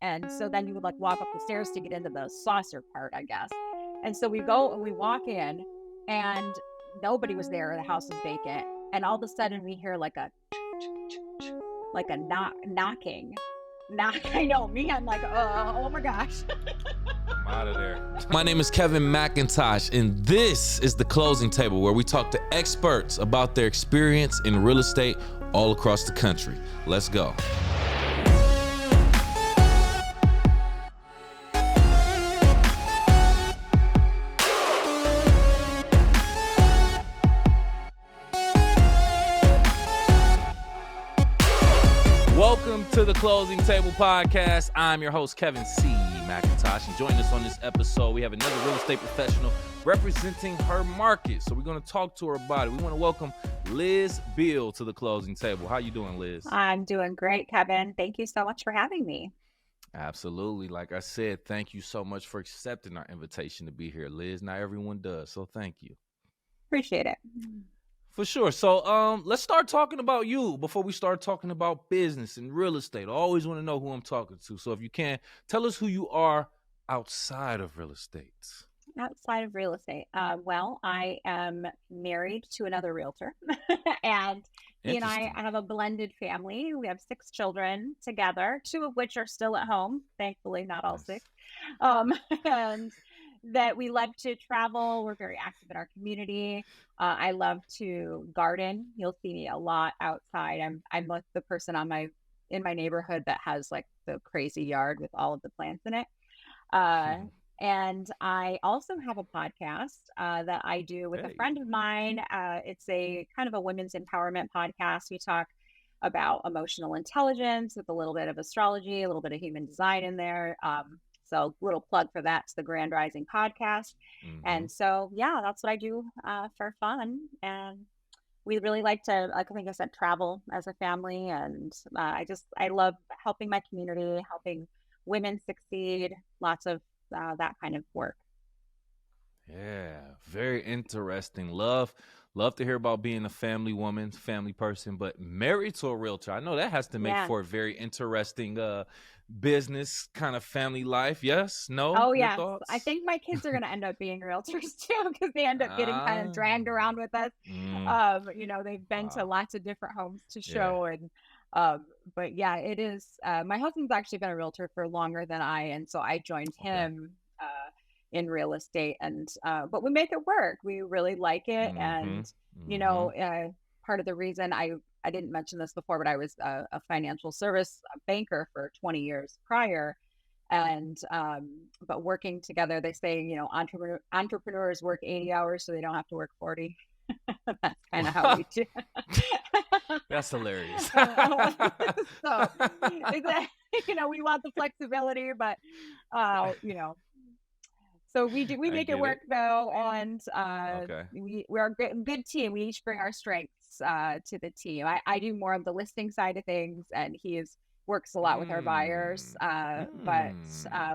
And so then you would like walk up the stairs to get into the saucer part, I guess. And so we go and we walk in and nobody was there. The house was vacant. And all of a sudden we hear like a knocking. I know me. I'm like, oh my gosh. I'm out of there. My name is Kevin McIntosh, and this is The Closing Table, where we talk to experts about their experience in real estate all across the country. Let's go. Welcome to the Closing Table Podcast. I'm your host, Kevin C. McIntosh, and joining us on this episode, we have another real estate professional representing her market. So we're going to talk to her about it. We want to welcome Liz Beal to the Closing Table. How you doing, Liz? I'm doing great, Kevin. Thank you so much for having me. Absolutely. Like I said, thank you so much for accepting our invitation to be here, Liz. Not everyone does, so thank you. Appreciate it. For sure. So let's start talking about you before we start talking about business and real estate. I always want to know who I'm talking to. So if you can, tell us who you are outside of real estate. Outside of real estate. Well, I am married to another realtor and he and I have a blended family. We have 6 children together, 2 of which are still at home. Thankfully, not all 6. And that we love to travel. We're very active in our community. I love to garden. You'll see me a lot outside. I'm like the person in my neighborhood that has like the crazy yard with all of the plants in it. And I also have a podcast that I do with a friend of mine. It's a kind of a women's empowerment podcast. We talk about emotional intelligence with a little bit of astrology, a little bit of human design in there. So little plug for that. It's the Grand Rising podcast. Mm-hmm. And so, yeah, that's what I do for fun. And we really like to, like I think I said, travel as a family. And I love helping my community, helping women succeed, lots of that kind of work. Yeah, very interesting. Love to hear about being a family woman, family person, but married to a realtor. I know that has to make for a very interesting business kind of family life. Yes? No? Oh, Your yeah. thoughts? I think my kids are going to end up being realtors too, because they end up getting kind of dragged around with us. They've been to lots of different homes to show. And but yeah, it is. My husband's actually been a realtor for longer than I. And so I joined him in real estate. And but we make it work. We really like it. And, part of the reason I didn't mention this before, but I was a financial service banker for 20 years prior. And but working together, they say, entrepreneurs work 80 hours so they don't have to work 40. That's kind of how we do. That's hilarious. So, we want the flexibility, but so we make it work though, and we're a good team. We each bring our strengths to the team. I do more of the listing side of things, and he works a lot with our buyers. But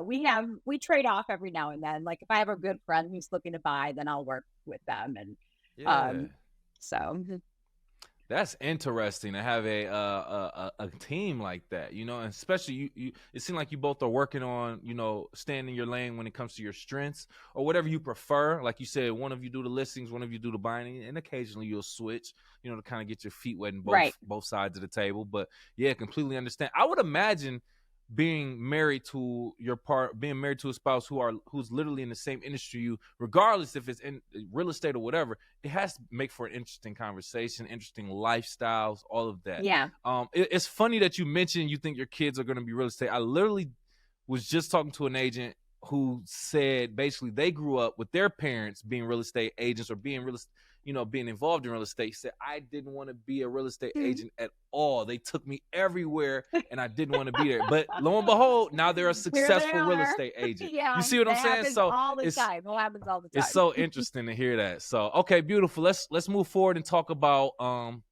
we trade off every now and then. Like if I have a good friend who's looking to buy, then I'll work with them, and so. That's interesting to have a team like that, and especially you. It seems like you both are working on, staying in your lane when it comes to your strengths or whatever you prefer. Like you said, one of you do the listings, one of you do the buying, and occasionally you'll switch, to kind of get your feet wet in both sides of the table. But yeah, completely understand. I would imagine being married to a spouse who's literally in the same industry you, regardless if it's in real estate or whatever, it has to make for an interesting conversation, interesting lifestyles, all of that. Yeah. It's funny that you mentioned you think your kids are going to be real estate. I literally was just talking to an agent who said basically they grew up with their parents being real estate agents or being being involved in real estate. He said, I didn't want to be a real estate agent at all. They took me everywhere and I didn't want to be there. But lo and behold, now they're a successful real estate agent. Yeah, you see what I'm saying? So all the time. It happens all the time. It's so interesting to hear that. So, okay, beautiful. Let's move forward and talk about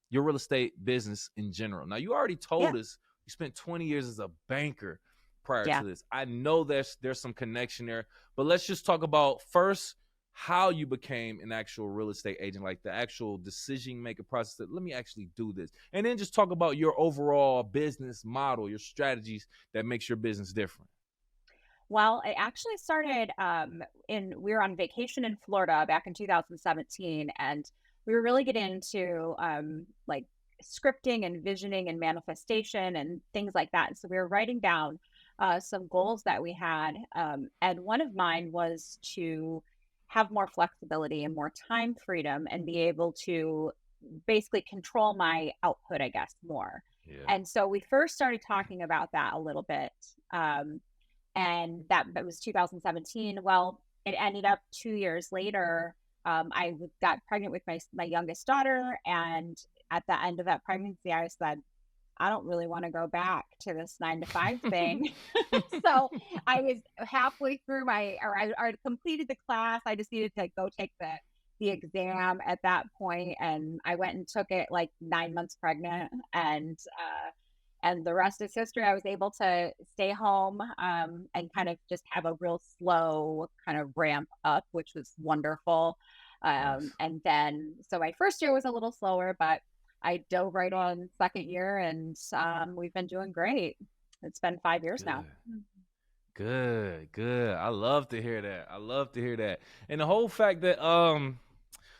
your real estate business in general. Now, you already told us you spent 20 years as a banker prior to this. I know there's some connection there, but let's just talk about first how you became an actual real estate agent, like the actual decision making process that let me actually do this. And then just talk about your overall business model, your strategies that makes your business different. Well, I actually started we were on vacation in Florida back in 2017, and we were really getting into like scripting and visioning and manifestation and things like that. So we were writing down some goals that we had, and one of mine was to have more flexibility and more time freedom and be able to basically control my output, I guess, more. Yeah. And so we first started talking about that a little bit. And that was 2017. Well, it ended up 2 years later. I got pregnant with my youngest daughter, and at the end of that pregnancy, I said, I don't really want to go back to this 9 to 5 thing. So I was halfway through I completed the class. I just needed to go take the exam at that point, and I went and took it like 9 months pregnant, and the rest is history. I was able to stay home and kind of just have a real slow kind of ramp up, which was wonderful. Nice. And then, so my first year was a little slower, but I dove right on second year, and we've been doing great. It's been 5 years now. Good. I love to hear that. I love to hear that. And the whole fact that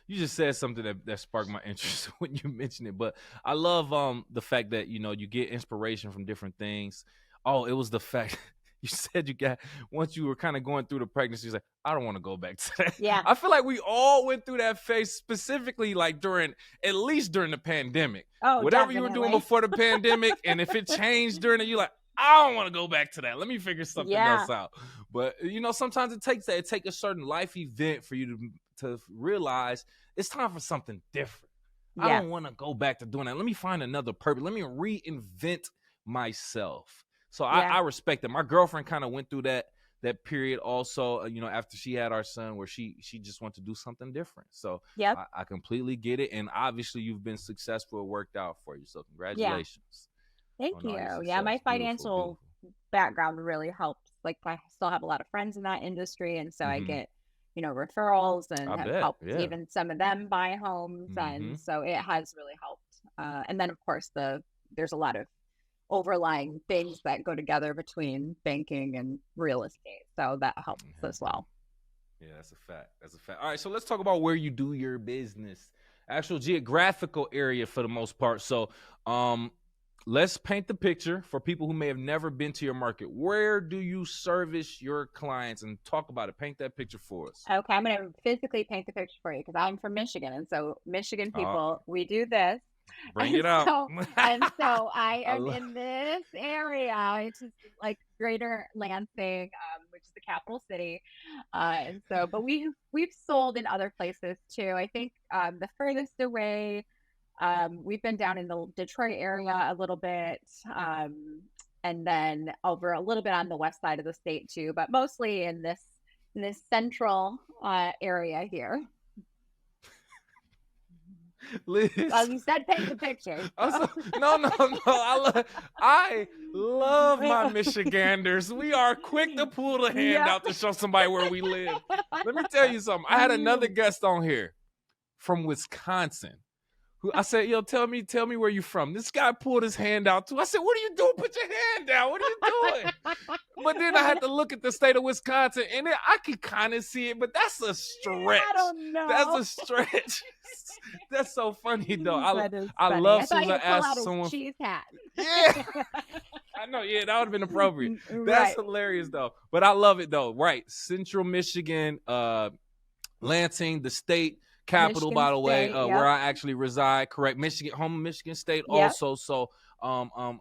you just said something that sparked my interest when you mentioned it. But I love the fact that, you know, you get inspiration from different things. Oh, it was the fact you said you got, once you were kind of going through the pregnancy, you like, I don't want to go back to that. Yeah. I feel like we all went through that phase, specifically like at least during the pandemic. Oh, whatever definitely. you were doing before the pandemic, and if it changed during it, you're like, I don't want to go back to that. Let me figure something else out. But, you know, sometimes it takes that. It takes a certain life event for you to realize it's time for something different. I don't want to go back to doing that. Let me find another purpose. Let me reinvent myself. So I respect that. My girlfriend kind of went through that period also, you know, after she had our son, where she just wanted to do something different. So I completely get it. And obviously you've been successful. It worked out for you. So congratulations. Thank you. Yeah, my financial background really helps. Like, I still have a lot of friends in that industry, and so I get, you know, referrals and have helped even some of them buy homes, and so it has really helped. And then, of course, there's a lot of overlying things that go together between banking and real estate, so that helps as well. Yeah, that's a fact. All right, so let's talk about where you do your business, actual geographical area for the most part. So, let's paint the picture for people who may have never been to your market. Where do you service your clients, and talk about it? Paint that picture for us. Okay, I'm going to physically paint the picture for you because I'm from Michigan. And so Michigan people, we do this. Bring it out. So I am in this area. It's just like greater Lansing, which is the capital city. And so, but we've sold in other places too. I think the furthest away, we've been down in the Detroit area a little bit, and then over a little bit on the west side of the state too, but mostly in this central area here. Liz, well, you said paint the picture. So. No. I love my Michiganders. We are quick to pull the hand out to show somebody where we live. Let me tell you something. I had another guest on here from Wisconsin. I said, yo, tell me where you from. This guy pulled his hand out too. I said, what are you doing? Put your hand down. What are you doing? But then I had to look at the state of Wisconsin, and I could kind of see it, but that's a stretch. I don't know. That's a stretch. That's so funny, though. I love Susan asked someone. Cheese hat. Yeah. I know. Yeah, that would have been appropriate. That's hilarious, though. But I love it, though. Right. Central Michigan, Lansing, the state capital, Michigan by the way, where I actually reside. Correct. Michigan, home of Michigan State also. So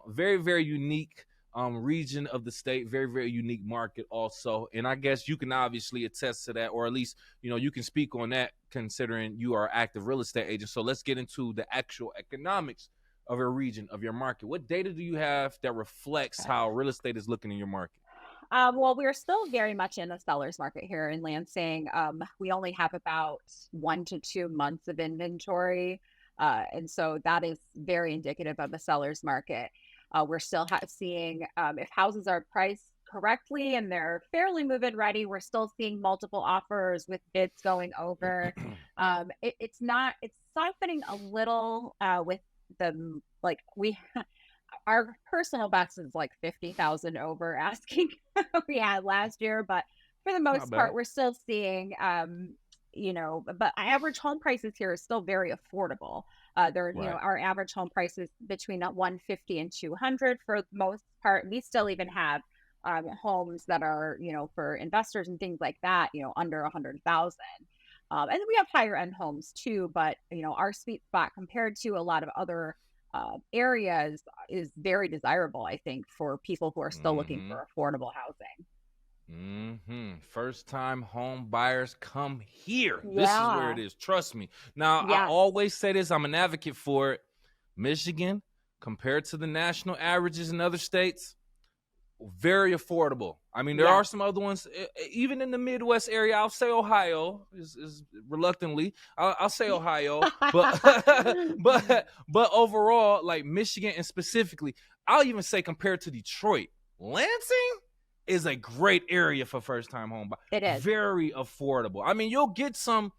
very, very unique region of the state, very, very unique market also. And I guess you can obviously attest to that, or at least, you know, you can speak on that considering you are an active real estate agent. So let's get into the actual economics of your region, of your market. What data do you have that reflects how real estate is looking in your market? Well, we're still very much in the seller's market here in Lansing. We only have about 1 to 2 months of inventory. And so that is very indicative of the seller's market. We're still seeing if houses are priced correctly and they're fairly move-in ready. We're still seeing multiple offers with bids going over. It's softening a little with the like we our personal best is like 50,000 over asking we had last year, but for the Not most bad. part, we're still seeing, but average home prices here is still very affordable. Right. Our average home price is between 150 and 200 for the most part. We still even have homes that are, for investors and things like that, under 100,000. And we have higher end homes too, but our sweet spot compared to a lot of other areas is very desirable, I think, for people who are still looking Mm-hmm. for affordable housing. Mm-hmm. First time home buyers, come here. This is where Yeah. it is. Trust me. Now, I Yes. always say this, I'm an advocate for it. Michigan, compared to the national averages in other states, very affordable. I mean, there are Yes. some other ones, even in the Midwest area. I'll say Ohio is reluctantly. I'll say Ohio, but but overall, like Michigan and specifically, I'll even say compared to Detroit, Lansing is a great area for first time home buy. It is. Very affordable. I mean, you'll get some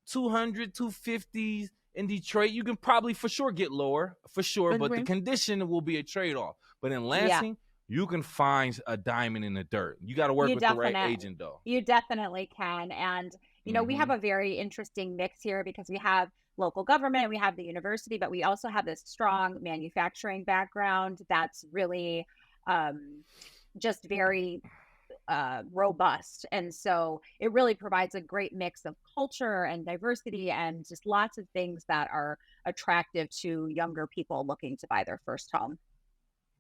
200, 250s in Detroit. You can probably for sure get lower, for sure, but the Mhm. condition will be a trade off. But in Yeah. Lansing, you can find a diamond in the dirt. You got to work You with the right definitely agent, though. you definitely can. And, we have Mm-hmm. a very interesting mix here because we have local government, we have the university, but we also have this strong manufacturing background that's really just very robust. And so it really provides a great mix of culture and diversity and just lots of things that are attractive to younger people looking to buy their first home.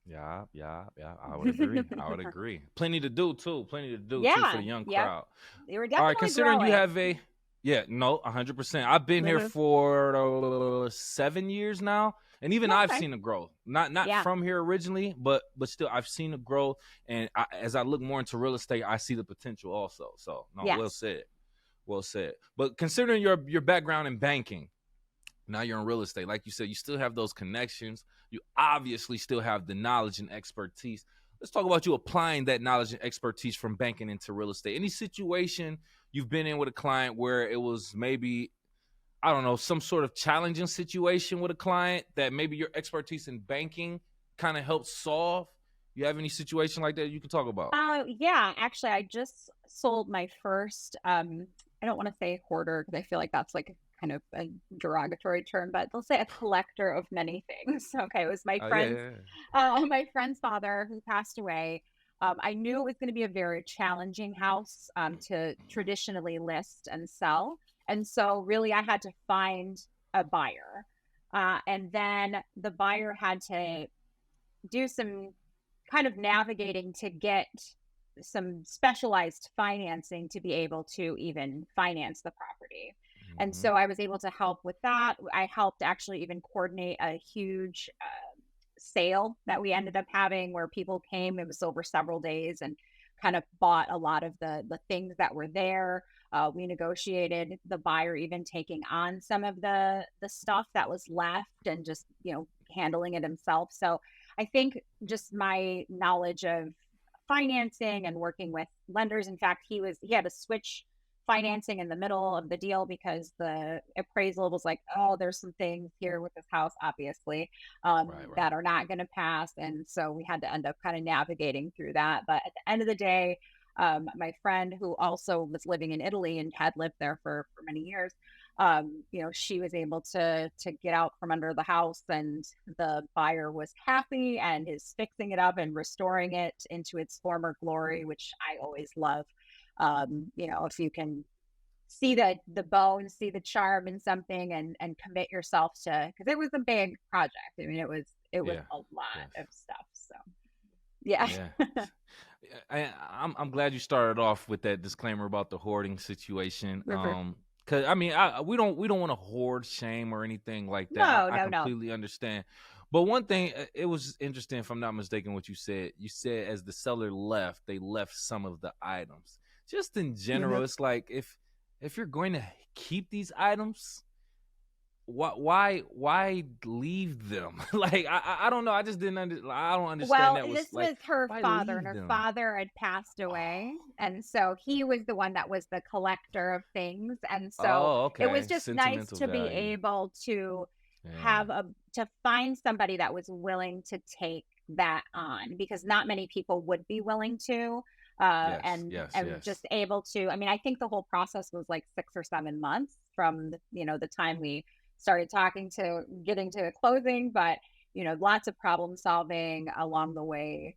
Yeah. I would agree. I would agree. Plenty to do too. Plenty to do too for Yeah. the young Yep. crowd. They were All right. definitely Considering you growing. have no, 100%. I've been here Hmm. for 7 years now, and even I've Okay. seen the growth. Not Yeah. from here originally, but still, I've seen the growth. And as I look more into real estate, I see the potential also. So no, well Yes. said. Well said. But considering your background in banking, now you're in real estate. Like you said, you still have those connections. You obviously still have the knowledge and expertise. Let's talk about you applying that knowledge and expertise from banking into real estate. Any situation you've been in with a client where it was maybe, I don't know, some sort of challenging situation with a client that maybe your expertise in banking kind of helped solve? You have any situation like that you can talk about? Yeah, actually, I just sold my first, I don't want to say hoarder because I feel like that's like kind of a derogatory term, but they'll say a collector of many things. Okay, it was Oh, yeah. my friend's father who passed away. I knew it was going to be a very challenging house to traditionally list and sell. And so really I had to find a buyer. And then the buyer had to do some kind of navigating to get some specialized financing to be able to even finance the property. And Mm-hmm. so I was able to help with that. I helped actually even coordinate a huge sale that we ended up having where people came. It was over several days and kind of bought a lot of the things that were there. We negotiated the buyer even taking on some of the stuff that was left and just handling it himself. So I think just my knowledge of financing and working with lenders. In fact, he had to switch financing in the middle of the deal because the appraisal was like, oh, there's some things here with this house, obviously, Right. that are not going to pass. And so we had to end up kind of navigating through that. But at the end of the day, my friend who also was living in Italy and had lived there for many years, she was able to get out from under the house, and the buyer was happy and is fixing it up and restoring it into its former glory, which I always love. If you can see the bones, see the charm in something, and commit yourself to, because it was a big project. I mean, it was Yeah. a lot Yes. of stuff. So yeah. Yeah. I'm glad you started off with that disclaimer about the hoarding situation. River. Cause I mean, we don't want to hoard shame or anything like that. No, I no, no. completely understand. But one thing, it was interesting, if I'm not mistaken, what you said. You said as the seller left, they left some of the items. Just in Hmm. general, it's like if you're going to keep these items, why leave them? Like I don't know. I just didn't I don't understand Well, that. Was this like, was her why father, and leave her them? father had passed away, Oh, and so he was the one that was the collector of things, and so oh, it was okay. just nice Sentimental to be value. able to Yeah. have a to find somebody that was willing to take that on, because not many people would be willing to, Yes, yes, and yes. just able to. I mean, I think the whole process was like 6 or 7 months from the time we started talking to getting to a closing, but lots of problem solving along the way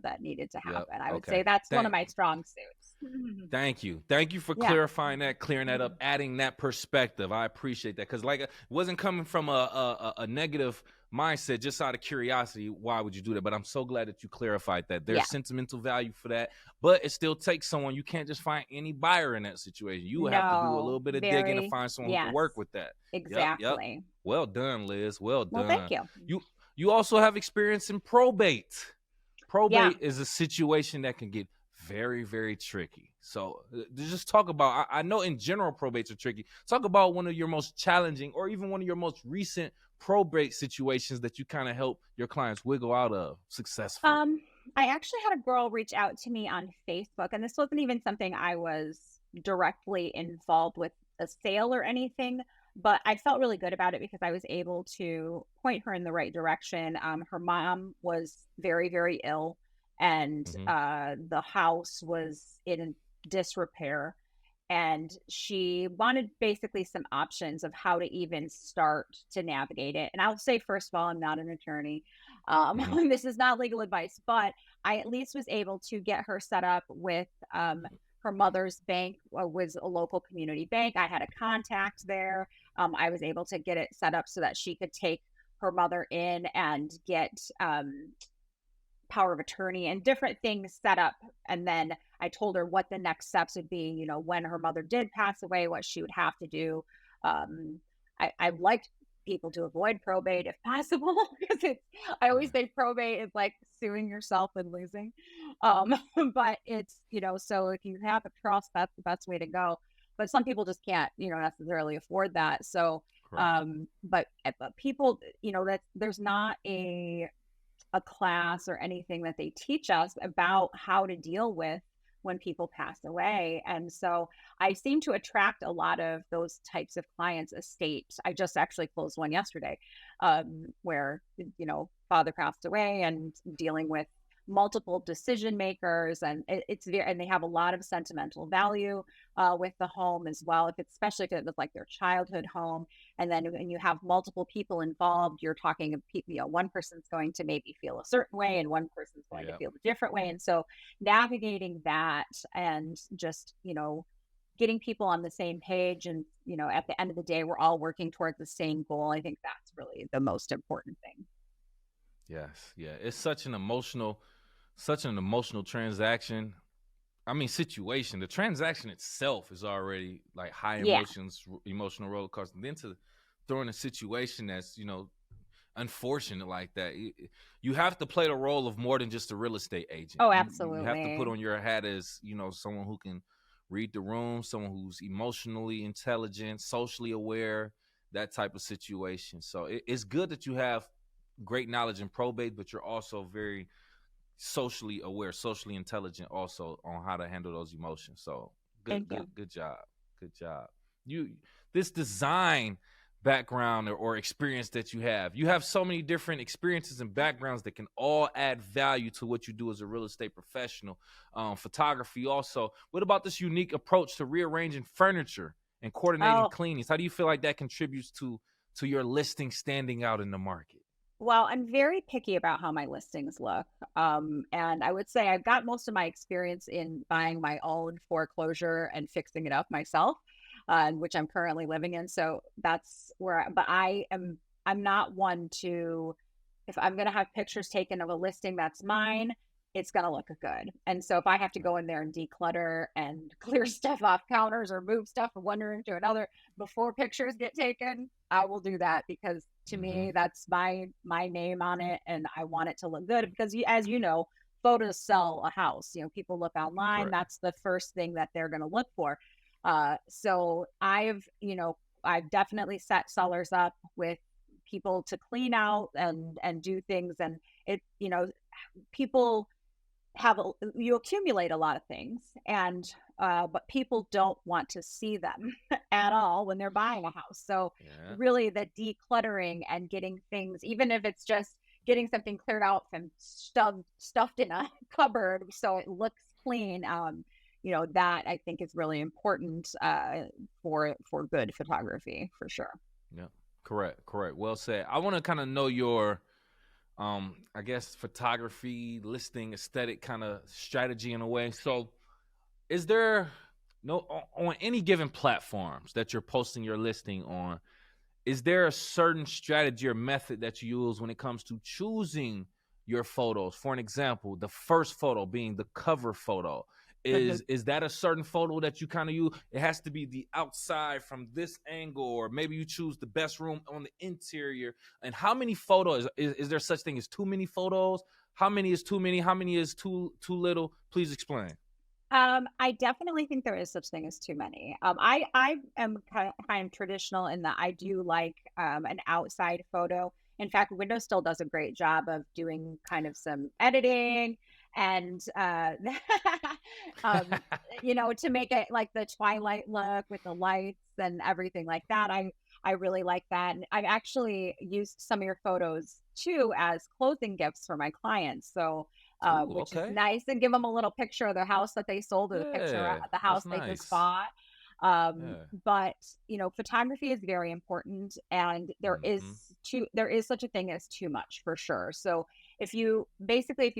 that needed to Yep. happen. I would say Okay. that's one of my strong suits. Thank you. Thank you for Yeah. clarifying that, clearing that up, adding that perspective. I appreciate that. Because, like, it wasn't coming from a negative mindset, just out of curiosity. Why would you do that? But I'm so glad that you clarified that. Yeah. There's sentimental value for that, but it still takes someone. You can't just find any buyer in that situation. You would have to do a No, little bit of digging to very, find someone who can yes, work with that. Yep. Yep. exactly. Well done, Liz. Well Well, thank done. you. You you also have experience in probate. Yeah. Probate is a situation that can get very, very tricky. So just talk about, I know in general probates are tricky. Talk about one of your most challenging or even one of your most recent probate situations that you kind of help your clients wiggle out of successfully. Um, I actually had a girl reach out to me on Facebook, and this wasn't even something I was directly involved with a sale or anything, but I felt really good about it because I was able to point her in the right direction. Her mom was very, very ill, and Mm-hmm. the house was in disrepair. And she wanted basically some options of how to even start to navigate it. And I'll say, first of all, I'm not an attorney. Mm-hmm. This is not legal advice, but I at least was able to get her set up with her mother's bank, was a local community bank. I had a contact there. I was able to get it set up so that she could take her mother in and get power of attorney and different things set up. And then I told her what the next steps would be, when her mother did pass away, what she would have to do. Um, I liked people to avoid probate if possible, because I always Yeah. say probate is like suing yourself and losing. Um, but it's, so if you have a trust, that's the best way to go. But some people just can't, necessarily afford that. So, Correct. but people, that there's not a class or anything that they teach us about how to deal with when people pass away. And so I seem to attract a lot of those types of clients. Estates. I just actually closed one yesterday, where, father passed away and dealing with multiple decision makers, and it's very, and they have a lot of sentimental value with the home as well, if it's, especially if it was like their childhood home. And then when you have multiple people involved, you're talking of people, one person's going to maybe feel a certain way and one person's going to Yeah. feel a different way. And so navigating that and just, getting people on the same page, and, at the end of the day, we're all working towards the same goal. I think that's really the most important thing. Yes. Yeah. It's such an emotional transaction. I mean, situation. The transaction itself is already like high Yeah. emotions, emotional roller coaster. And then to throw in a situation that's unfortunate like that, you have to play the role of more than just a real estate agent. Oh, You have to put absolutely. on your hat as someone who can read the room, someone who's emotionally intelligent, socially aware, that type of situation. So it's good that you have great knowledge in probate, but you're also very socially aware, socially intelligent also on how to handle those emotions. So good, Thank you. good, good job. Good job. You this design background or experience that you have so many different experiences and backgrounds that can all add value to what you do as a real estate professional. Photography also. What about this unique approach to rearranging furniture and coordinating Oh, cleanings? How do you feel like that contributes to your listing standing out in the market? well, I'm very picky about how my listings look. And I would say I've got most of my experience in buying my own foreclosure and fixing it up myself, which I'm currently living in. So that's where, but I'm not one to, if I'm going to have pictures taken of a listing that's mine, it's going to look good. And so if I have to go in there and declutter and clear stuff off counters or move stuff from one room to another before pictures get taken, I will do that, because to Mm-hmm. me that's my name on it, and I want it to look good, because as you know, photos sell a house. People look online, Correct. that's the first thing that they're going to look for. So I've I've definitely set sellers up with people to clean out and do things. And it, people you accumulate a lot of things, and but people don't want to see them at all when they're buying a house. So Yeah. really the decluttering and getting things, even if it's just getting something cleared out and stuffed in a cupboard so it looks clean, that I think is really important for good photography, for sure. Yeah. Correct. Well said. I want to kind of know your I guess photography, listing, aesthetic kind of strategy in a way. So is there on any given platforms that you're posting your listing on, is there a certain strategy or method that you use when it comes to choosing your photos? For an example, the first photo being the cover photo. Is that a certain photo that you kind of use? It has to be the outside from this angle, or maybe you choose the best room on the interior. And how many photos? Is there such thing as too many photos? How many is too many? How many is too little? Please explain. I definitely think there is such thing as too many. I am kind of traditional in that I do like an outside photo. In fact, Windows still does a great job of doing kind of some editing and um, to make it like the Twilight look with the lights and everything like that. I really like that. And I've actually used some of your photos too as closing gifts for my clients. So Ooh, which is okay. nice, and give them a little picture of their house that they sold, or the picture of Yeah, the that's house they just nice. bought. Yeah. But photography is very important, and there is Mm-hmm. such a thing as too much, for sure. So if you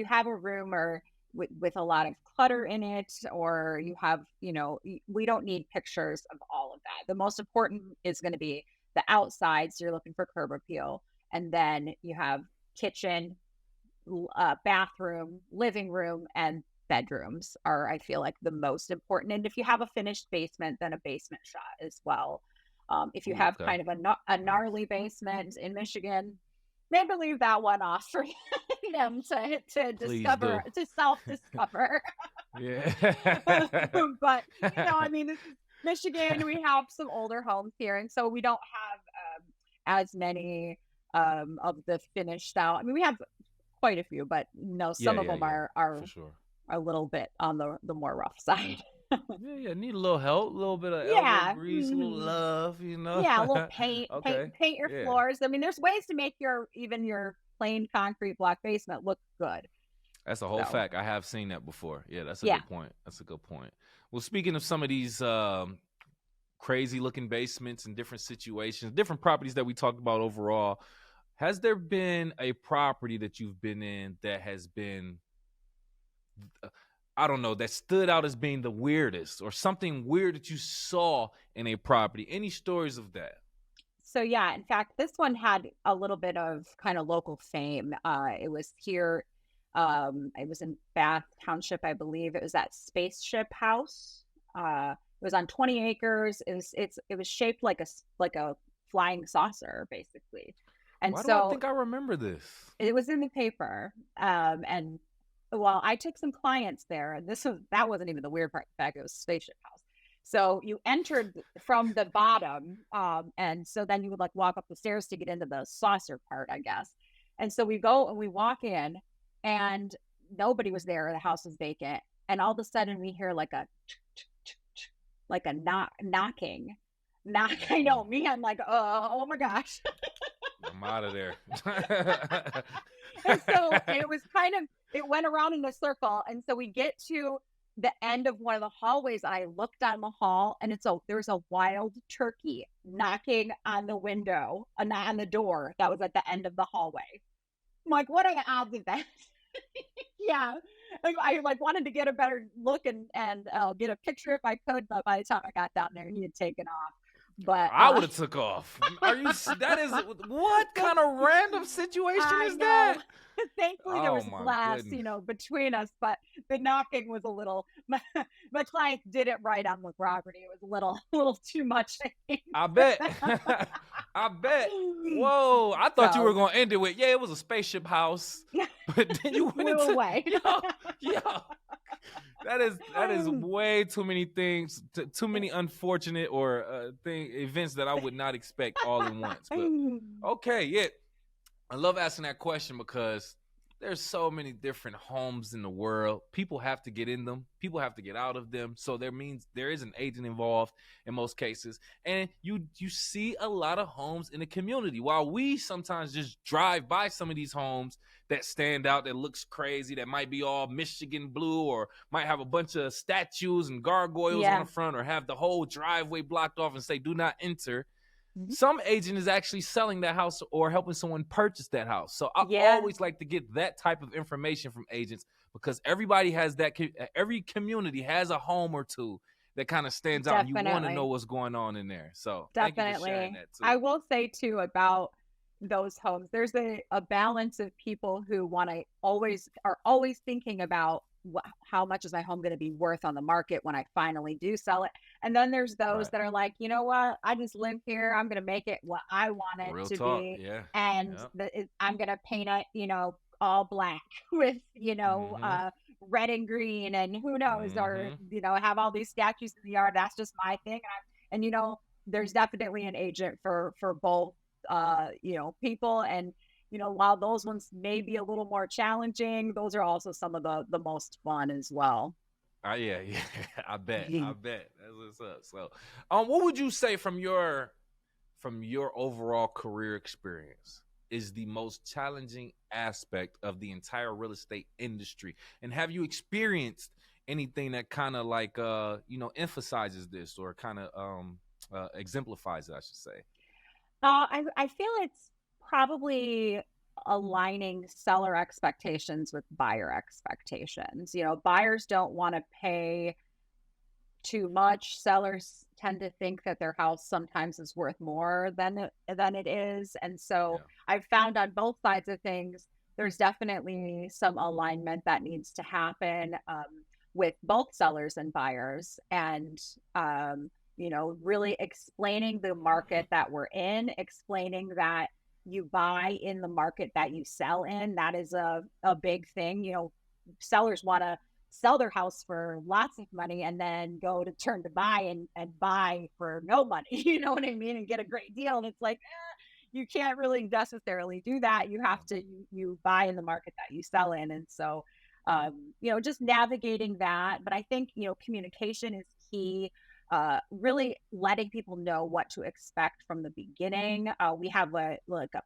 have a room or with a lot of clutter in it, or you have, we don't need pictures of all of that. The most important is going to be the outside. So you're looking for curb appeal, and then you have kitchen, bathroom, living room, and bedrooms are, I feel like, the most important. And if you have a finished basement, then a basement shot as well. If you Ooh, have okay. kind of a gnarly basement in Michigan, maybe leave that one off for them to Please discover, do. to self-discover. Yeah. But I mean, this is Michigan. We have some older homes here, and so we don't have as many of the finished out. I mean, we have quite a few, but no, some of them Yeah. are For sure. a little bit on the more rough side. Yeah. Need a little help, a little bit of elbow Yeah. grease, a little love, Yeah, a little paint, Okay. paint your Yeah. floors. I mean, there's ways to make even your plain concrete block basement look good. That's a whole So, fact. I have seen that before. Yeah, that's a yeah. good point. Well, speaking of some of these crazy looking basements and different situations, different properties that we talked about overall, has there been a property that you've been in that has been, I don't know, that stood out as being the weirdest, or something weird that you saw in a property? Any stories of that? So yeah, in fact, this one had a little bit of kind of local fame. It was here. It was in Bath Township, I believe. It was at Spaceship House. It was on 20 acres. It was shaped like a flying saucer, basically. And Why do I so think I remember this? it was in the paper. And well, I took some clients there, and that wasn't even the weird part. In fact, it was Spaceship House. So you entered from the bottom, and so then you would like walk up the stairs to get into the saucer part, I guess. And so we go and we walk in, and nobody was there. The house was vacant, and all of a sudden we hear like a knocking. I know me. I'm like, oh my gosh. I'm out of there. And so it went around in a circle. And so we get to the end of one of the hallways. I looked down the hall, and there's a wild turkey knocking on the window, on the door that was at the end of the hallway. I'm like, what are the odds of that? Yeah. I like wanted to get a better look and get a picture if I could, but by the time I got down there, he had taken off. But I would have took off. That is what kind of random situation is that? Thankfully, there Oh was my glass, goodness. between us, but the knocking was a little. My client did it right on the property. It was a little too much, I think. I bet. I bet. Whoa! I thought you were gonna end it with, yeah, it was a spaceship house, Yeah, but then you went flew into away. yo. that is way too many things, too many unfortunate or events that I would not expect all in once. But okay, yeah, I love asking that question because there's so many different homes in the world. People have to get in them. People have to get out of them. So there is an agent involved in most cases. And you see a lot of homes in the community. While we sometimes just drive by some of these homes that stand out, that looks crazy, that might be all Michigan blue or might have a bunch of statues and gargoyles on the front or have the whole driveway blocked off and say, do not enter. Some agent is actually selling that house or helping someone purchase that house. So I always like to get that type of information from agents because everybody has that. Every community has a home or two that kind of stands out. And you want to know what's going on in there. So thank you for sharing that too. I will say too about those homes. There's a balance of people who are always thinking about how much is my home going to be worth on the market when I finally do sell it. And then there's those that are like, you know what? I just live here. I'm going to make it what I want it to be. Yeah. And I'm going to paint it, all black with, red and green and who knows, or, have all these statues in the yard. That's just my thing. And there's definitely an agent for both, people. And, while those ones may be a little more challenging, those are also some of the most fun as well. Yeah, I bet. That's what's up. So, what would you say from your overall career experience is the most challenging aspect of the entire real estate industry? And have you experienced anything that kind of like emphasizes this or kind of exemplifies it, I should say? I feel it's probably aligning seller expectations with buyer expectations. Buyers don't want to pay too much. Sellers tend to think that their house sometimes is worth more than it is. And so I've found on both sides of things, there's definitely some alignment that needs to happen with both sellers and buyers. And really explaining the market that we're in, explaining that you buy in the market that you sell in. That is a big thing. Sellers want to sell their house for lots of money and then go to turn to buy and buy for no money, you know what I mean? And get a great deal. And it's like, you can't really necessarily do that. You have to, you buy in the market that you sell in. And so, just navigating that. But I think, communication is key. Really letting people know what to expect from the beginning. We have a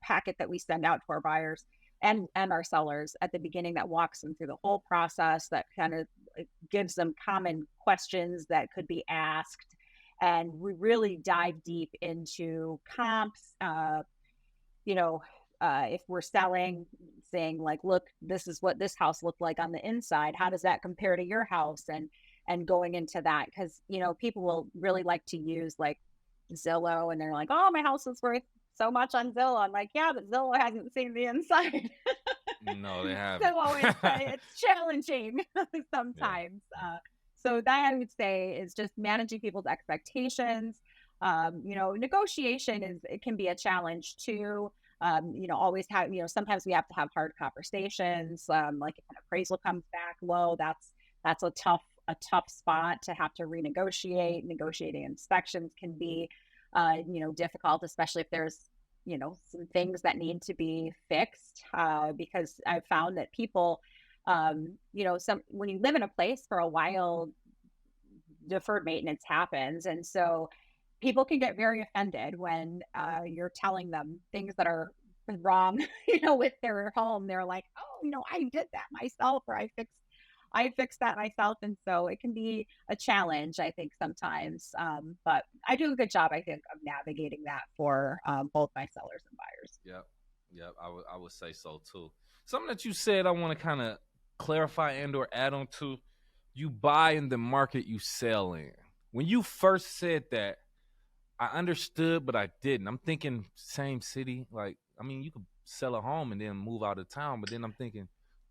packet that we send out to our buyers and our sellers at the beginning that walks them through the whole process, that kind of gives them common questions that could be asked. And we really dive deep into comps, if we're selling, saying like, look, this is what this house looked like on the inside. How does that compare to your house? And going into that, because, people will really like to use like Zillow and they're like, oh, my house is worth so much on Zillow. I'm like, yeah, but Zillow hasn't seen the inside. No, they haven't. So it's challenging sometimes. So that I would say is just managing people's expectations. Negotiation it can be a challenge too. Always have, sometimes we have to have hard conversations. Like if an appraisal comes back low, that's a tough spot to have to renegotiate. Negotiating inspections can be, difficult, especially if there's, some things that need to be fixed. Because I've found that people, when you live in a place for a while, deferred maintenance happens. And so people can get very offended when you're telling them things that are wrong, with their home. They're like, oh, I did that myself, or I fixed that myself. And so it can be a challenge, I think, sometimes. But I do a good job, I think, of navigating that for both my sellers and buyers. Yep. I would say so too. Something that you said I want to kind of clarify and or add on to: you buy in the market you sell in. When you first said that, I understood, but I didn't. I'm thinking same city. Like, you could sell a home and then move out of town. But then I'm thinking,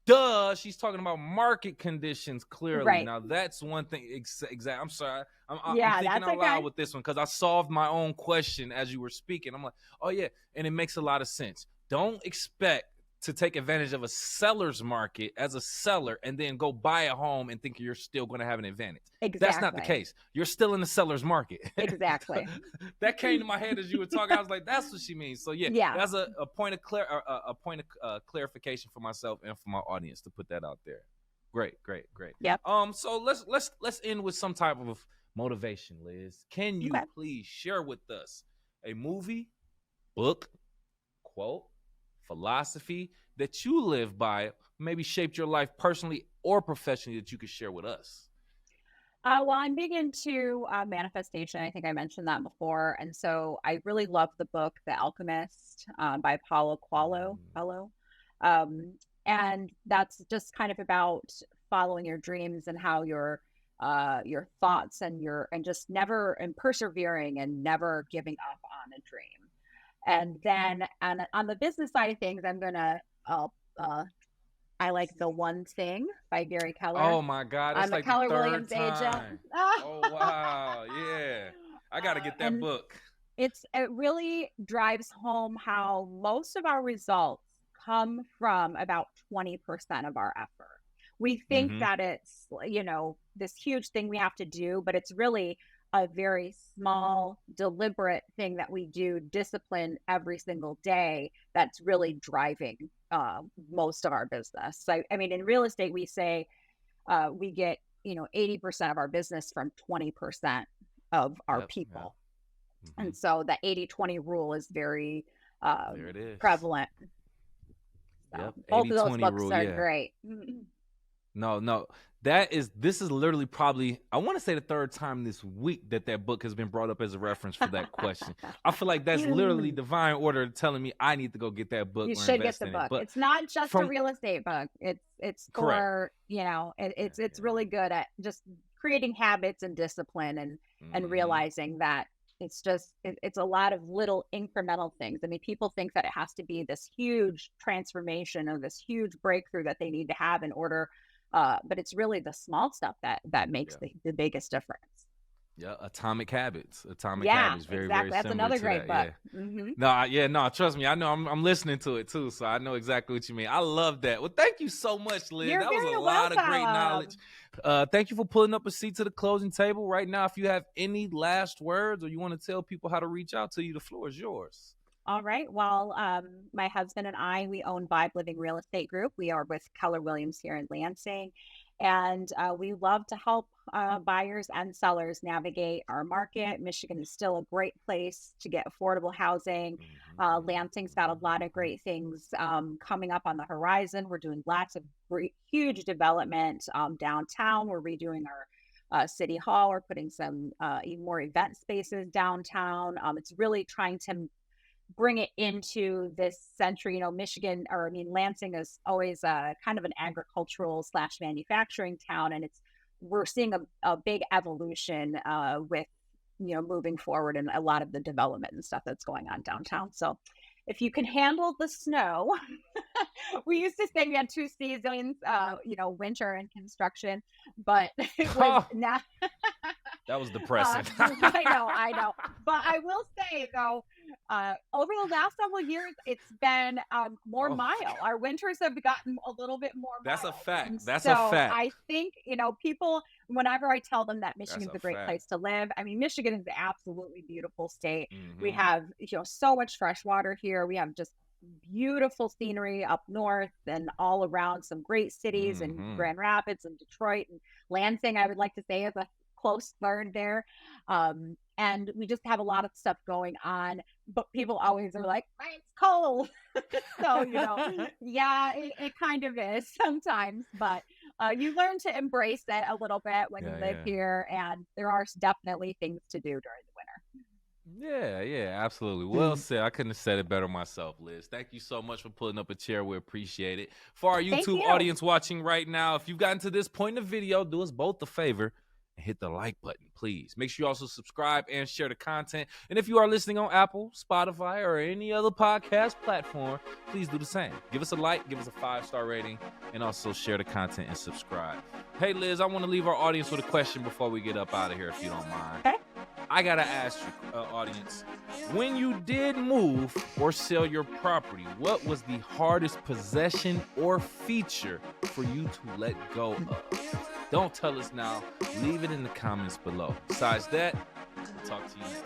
duh, she's talking about market conditions clearly. Right. Now, that's one thing. Exactly. I'm sorry. I'm thinking out loud with this one because I solved my own question as you were speaking. I'm like, oh, yeah. And it makes a lot of sense. Don't expect to take advantage of a seller's market as a seller and then go buy a home and think you're still going to have an advantage. Exactly. That's not the case. You're still in the seller's market. Exactly. That came to my head as you were talking. I was like, that's what she means. So that's a point of clarification for myself and for my audience to put that out there. Great. Yep. So let's end with some type of motivation, Liz. Can you please share with us a movie, book, quote, philosophy that you live by, maybe shaped your life personally or professionally, that you could share with us? Well, I'm big into manifestation. I think I mentioned that before. And so I really love the book, The Alchemist by Paulo Coelho. And that's just kind of about following your dreams and how your thoughts and just never and persevering and never giving up on a dream. And then on the business side of things, I like The One Thing by Gary Keller. Oh my God, that's like Keller the third Williams time. agent. Oh wow, yeah, I got to get that book. It really drives home how most of our results come from about 20% of our effort. We think that it's, this huge thing we have to do, but it's really a very small, deliberate thing that we do, discipline every single day, that's really driving most of our business. So, I mean, in real estate, we say we get, 80% of our business from 20% of our people. Yep. And so the 80-20 rule is very there it is. Prevalent. So both of those books are great. No. This is literally probably, I want to say, the third time this week that book has been brought up as a reference for that question. I feel like that's literally divine order telling me I need to go get that book. You should get the book. It's not just a real estate book. It's for, it's really good at just creating habits and discipline and realizing that it's a lot of little incremental things. I mean, people think that it has to be this huge transformation or this huge breakthrough that they need to have in order. But it's really the small stuff that makes the biggest difference. Yeah, Atomic Habits. Habits. Very, exactly. Very That's another great book. Yeah. No, trust me. I know. I'm listening to it too, so I know exactly what you mean. I love that. Well, thank you so much, Liz. That was a lot of great knowledge. Thank you for pulling up a seat to the closing table. Right now, if you have any last words or you want to tell people how to reach out to you, the floor is yours. All right. Well, my husband and I, we own Vibe Living Real Estate Group. We are with Keller Williams here in Lansing. And we love to help buyers and sellers navigate our market. Michigan is still a great place to get affordable housing. Lansing's got a lot of great things coming up on the horizon. We're doing lots of huge development downtown. We're redoing our City Hall. We're putting some more event spaces downtown. It's really trying to bring it into this century. Lansing is always kind of an agricultural / manufacturing town, and we're seeing a big evolution with moving forward and a lot of the development and stuff that's going on downtown. So if you can handle the snow, we used to say we had 2 seasons, winter and construction, but it was not. That was depressing. I know. But I will say, though, over the last several years, it's been more mild. Our winters have gotten a little bit more mild. That's a fact. And That's a fact. I think, people, whenever I tell them that Michigan's a great place to live, I mean, Michigan is an absolutely beautiful state. We have, so much fresh water here. We have just beautiful scenery up north and all around, some great cities in Grand Rapids and Detroit and Lansing, I would like to say, is a close third there. And we just have a lot of stuff going on, but people always are like, it's cold. So, it kind of is sometimes, but you learn to embrace it a little bit when you live here, and there are definitely things to do during the winter. Yeah, absolutely. Well said. I couldn't have said it better myself, Liz. Thank you so much for pulling up a chair. We appreciate it. For our YouTube audience watching right now, if you've gotten to this point in the video, do us both a favor and hit the like button, please. Make sure you also subscribe and share the content. And if you are listening on Apple, Spotify, or any other podcast platform, please do the same. Give us a like, give us a 5-star rating, and also share the content and subscribe. Hey, Liz, I want to leave our audience with a question before we get up out of here, if you don't mind. Okay. I gotta ask you, audience, when you did move or sell your property, what was the hardest possession or feature for you to let go of? Don't tell us now. Leave it in the comments below. Besides that, I'll talk to you next.